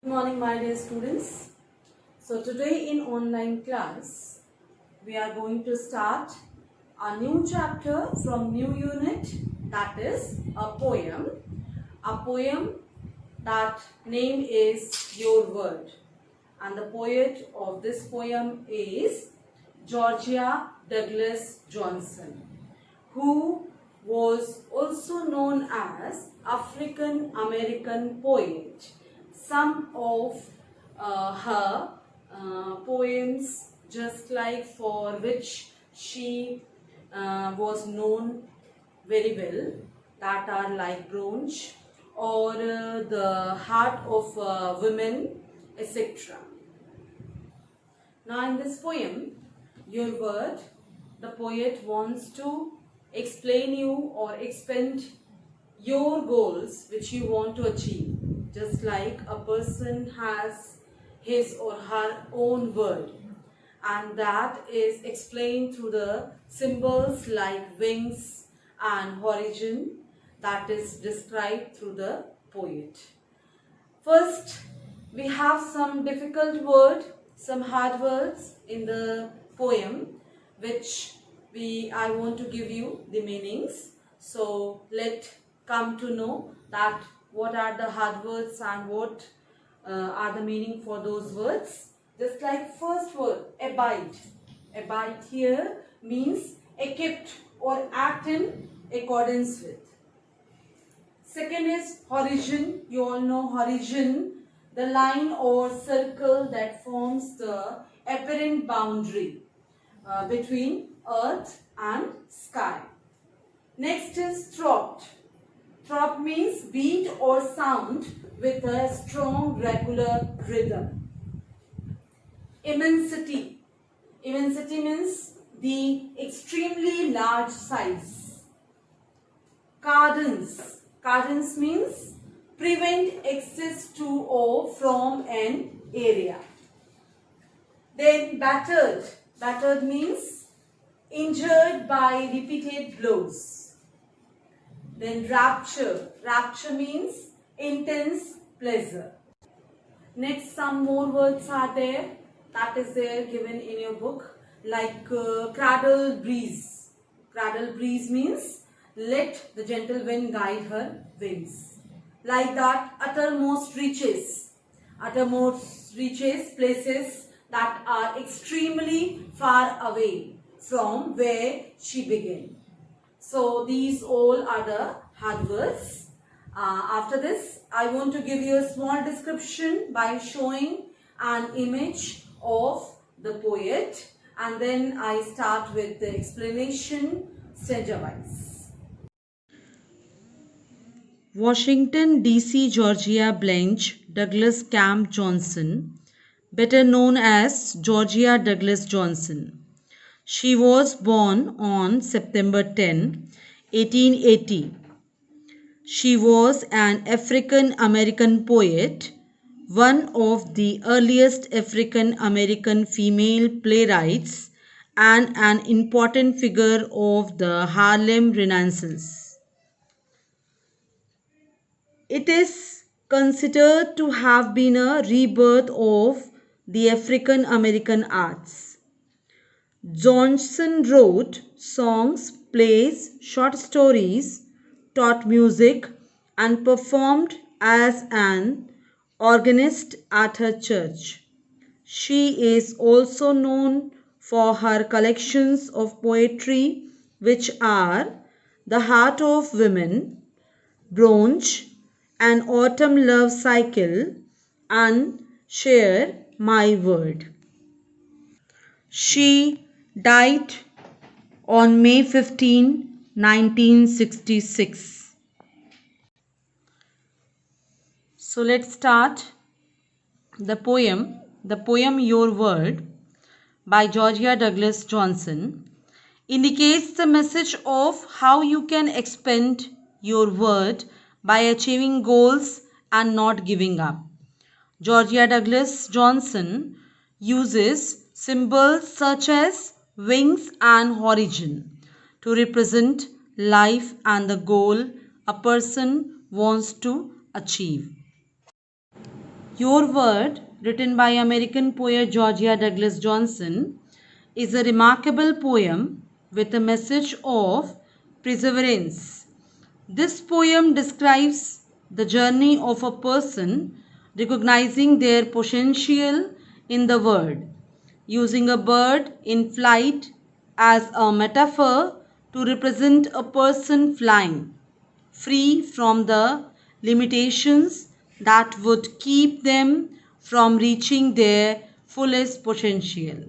Good morning, my dear students. So today in online class we are going to start a new chapter from new unit, that is a poem. A poem that name is Your Word, and the poet of this poem is Georgia Douglas Johnson, who was also known as African American poet. Some of her poems, just like for which she was known very well, that are like Bronze or The Heart of Women, etc. Now in this poem, Your Word, the poet wants to explain you or expand your goals which you want to achieve. Just like a person has his or her own word, and that is explained through the symbols like wings and horizon, that is described through the poet. First, we have some difficult word, some hard words in the poem, which I want to give you the meanings. So let come to know that what are the hard words and what are the meaning for those words. Just like first word, abide. Abide here means kept or act in accordance with. Second is horizon. You all know horizon, the line or circle that forms the apparent boundary between earth and sky. Next is throat. Throat means beat or sound with a strong regular rhythm. Immensity. Immensity means the extremely large size. Cadence. Cadence means prevent access to or from an area. Then battered. Battered means injured by repeated blows. Then rapture. Rapture means intense pleasure. Next, some more words are there. That is there given in your book, like cradle breeze. Cradle breeze means let the gentle wind guide her wings. Like that, uttermost reaches. Uttermost reaches, places that are extremely far away from where she began. So these all are the hard words. After this, I want to give you a small description by showing an image of the poet, and then I start with the explanation stanza-wise. Washington, D.C., Georgia Blanche Douglas Camp Johnson, better known as Georgia Douglas Johnson. She was born on September 10, 1880. She was an African American poet, one of the earliest African American female playwrights, and an important figure of the Harlem Renaissance. It is considered to have been a rebirth of the African American arts. Johnson wrote songs, plays, short stories, taught music, and performed as an organist at her church. She is also known for her collections of poetry, which are The Heart of Women, Bronze, An Autumn Love Cycle, and Share My Word. She died on May 15, 1966. So let's start the poem. The poem Your Word by Georgia Douglas Johnson indicates the message of how you can expand your word by achieving goals and not giving up. Georgia Douglas Johnson uses symbols such as wings and horizon to represent life and the goal a person wants to achieve. Your Word, written by American poet Georgia Douglas Johnson, is a remarkable poem with a message of perseverance. This poem describes the journey of a person recognizing their potential in the world, using a bird in flight as a metaphor to represent a person flying, free from the limitations that would keep them from reaching their fullest potential.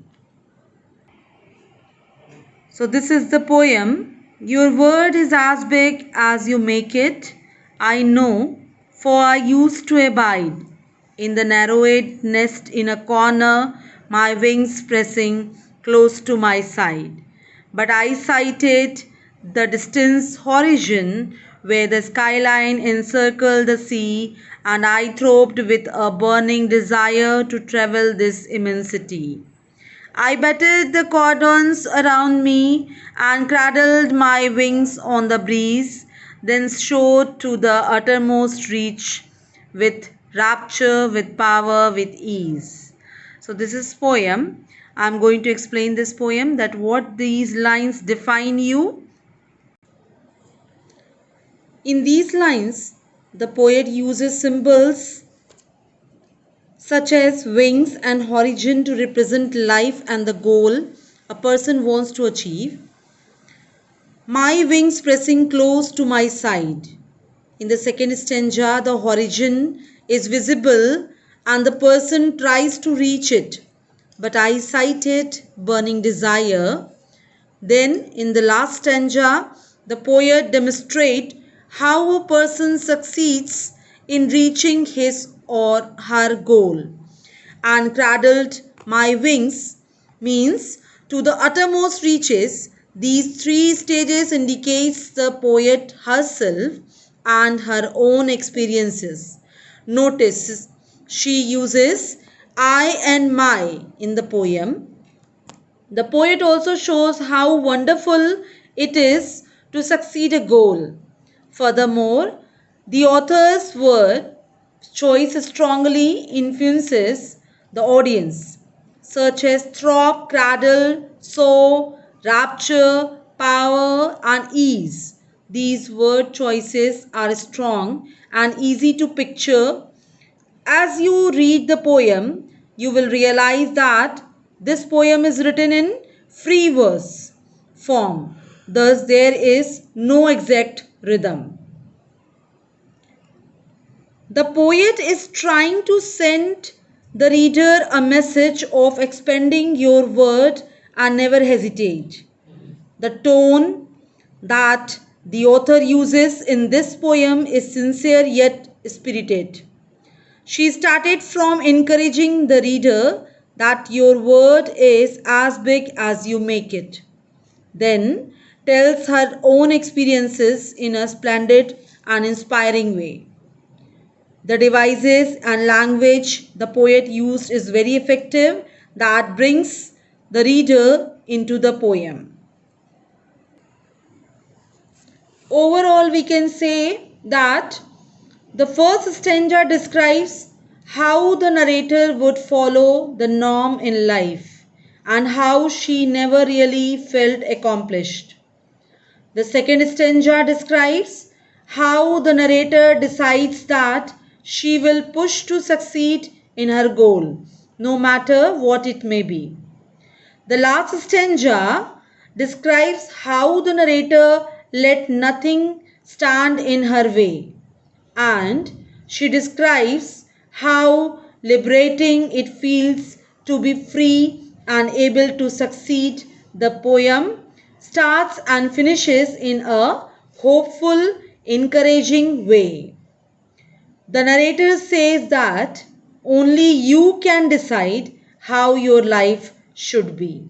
So, this is the poem. Your word is as big as you make it. I know, for I used to abide in the narrowed nest in a corner, my wings pressing close to my side. But I sighted the distant horizon where the skyline encircled the sea, and I throbbed with a burning desire to travel this immensity. I batted the cordons around me and cradled my wings on the breeze, then soared to the uttermost reach with rapture, with power, with ease. So this is poem. I'm going to explain this poem, that what these lines define you. In these lines, the poet uses symbols such as wings and horizon to represent life and the goal a person wants to achieve. My wings pressing close to my side. In the second stanza, the horizon is visible and the person tries to reach it, but I sighted burning desire. Then, in the last stanza, the poet demonstrates how a person succeeds in reaching his or her goal. And cradled my wings means to the uttermost reaches. These three stages indicates the poet herself and her own experiences. Notice she uses I and my in the poem. The poet also shows how wonderful it is to succeed a goal. Furthermore, the author's word choice strongly influences the audience, such as throb, cradle, soar, rapture, power, and ease. These word choices are strong and easy to picture. As you read the poem, you will realize that this poem is written in free verse form. Thus, there is no exact rhythm. The poet is trying to send the reader a message of expanding your word and never hesitate. The tone that the author uses in this poem is sincere yet spirited. She started from encouraging the reader that your word is as big as you make it. Then tells her own experiences in a splendid and inspiring way. The devices and language the poet used is very effective, that brings the reader into the poem. Overall, we can say that the first stanza describes how the narrator would follow the norm in life and how she never really felt accomplished. The second stanza describes how the narrator decides that she will push to succeed in her goal, no matter what it may be. The last stanza describes how the narrator let nothing stand in her way, and she describes how liberating it feels to be free and able to succeed. The poem starts and finishes in a hopeful, encouraging way. The narrator says that only you can decide how your life should be.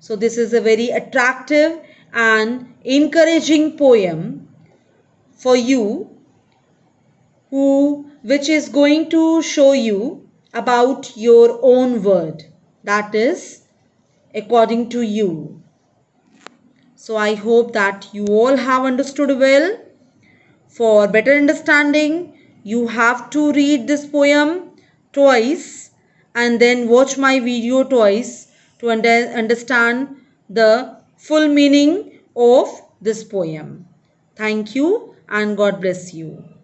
So this is a very attractive and encouraging poem for you, which is going to show you about your own word, that is according to you. So I hope that you all have understood well. For better understanding, you have to read this poem twice and then watch my video twice to understand the full meaning of this poem. Thank you and God bless you.